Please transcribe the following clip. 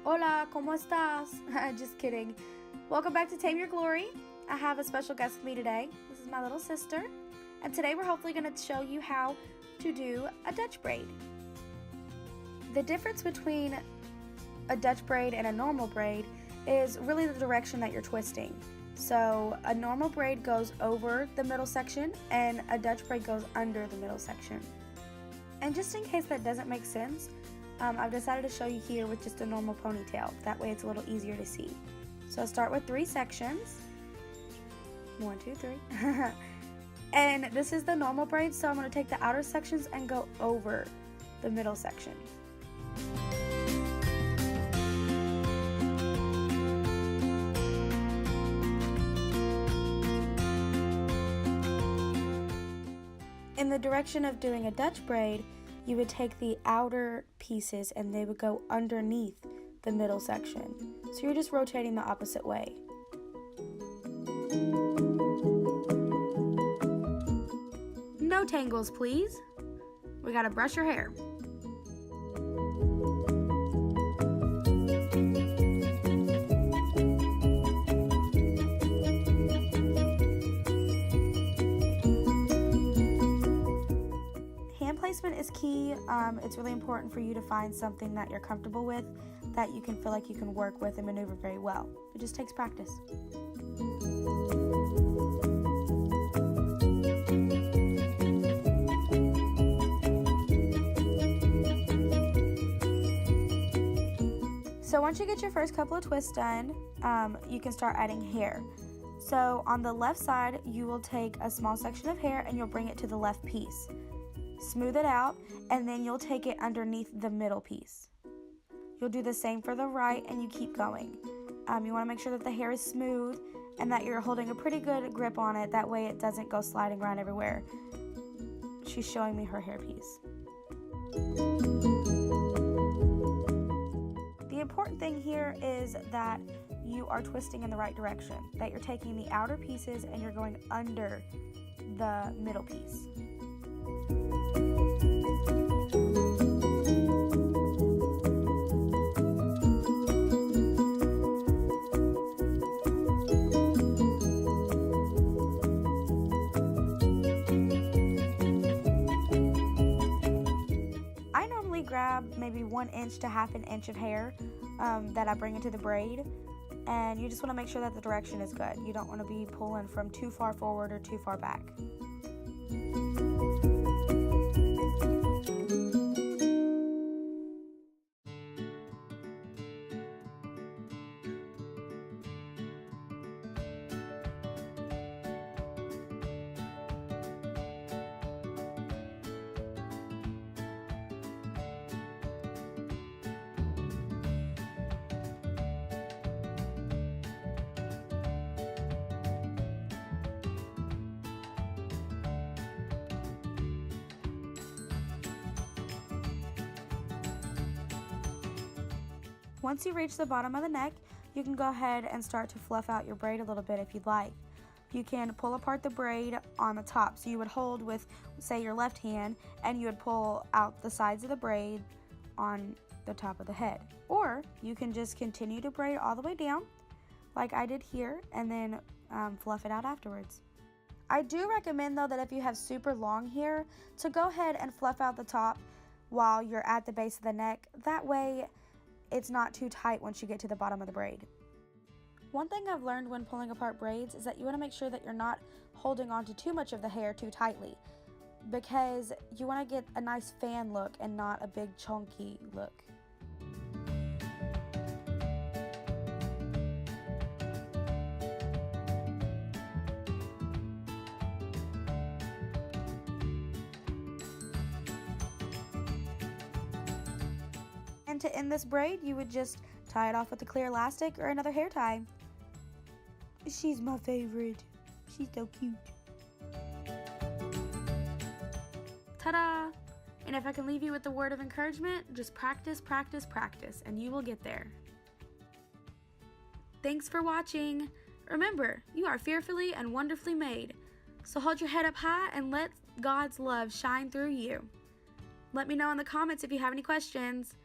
Hola, ¿cómo estás? Just kidding. Welcome back to Tame Your Glory. I have a special guest with me today. This is my little sister. And today we're hopefully going to show you how to do a Dutch braid. The difference between a Dutch braid and a normal braid is really the direction that you're twisting. So a normal braid goes over the middle section and a Dutch braid goes under the middle section. And just in case that doesn't make sense, I've decided to show you here with just a normal ponytail. That way it's a little easier to see. So I'll start with 3 sections. 1, 2, 3. And this is the normal braid, so I'm going to take the outer sections and go over the middle section. In the direction of doing a Dutch braid, you would take the outer pieces and they would go underneath the middle section. So you're just rotating the opposite way. No tangles, please. We gotta brush your hair. Placement is key. It's really important for you to find something that you're comfortable with, that you can feel like you can work with and maneuver very well. It just takes practice. So once you get your first couple of twists done, you can start adding hair. So on the left side, you will take a small section of hair and you'll bring it to the left piece. Smooth it out, and then you'll take it underneath the middle piece. You'll do the same for the right, and you keep going. You want to make sure that the hair is smooth and that you're holding a pretty good grip on it. That way it doesn't go sliding around everywhere. She's showing me her hairpiece. The important thing here is that you are twisting in the right direction, that you're taking the outer pieces and you're going under the middle piece. I normally grab maybe 1 inch to half an inch of hair that I bring into the braid, and you just want to make sure that the direction is good. You don't want to be pulling from too far forward or too far back. Once you reach the bottom of the neck, you can go ahead and start to fluff out your braid a little bit if you'd like. You can pull apart the braid on the top. So you would hold with, say, your left hand, and you would pull out the sides of the braid on the top of the head. Or you can just continue to braid all the way down, like I did here, and then fluff it out afterwards. I do recommend, though, that if you have super long hair, to go ahead and fluff out the top while you're at the base of the neck. That way, it's not too tight once you get to the bottom of the braid. One thing I've learned when pulling apart braids is that you want to make sure that you're not holding on to too much of the hair too tightly, because you want to get a nice fan look and not a big chunky look. And to end this braid, you would just tie it off with a clear elastic or another hair tie. She's my favorite. She's so cute. Ta-da! And if I can leave you with the word of encouragement, just practice, practice, practice, and you will get there. Thanks for watching. Remember, you are fearfully and wonderfully made. So hold your head up high and let God's love shine through you. Let me know in the comments if you have any questions.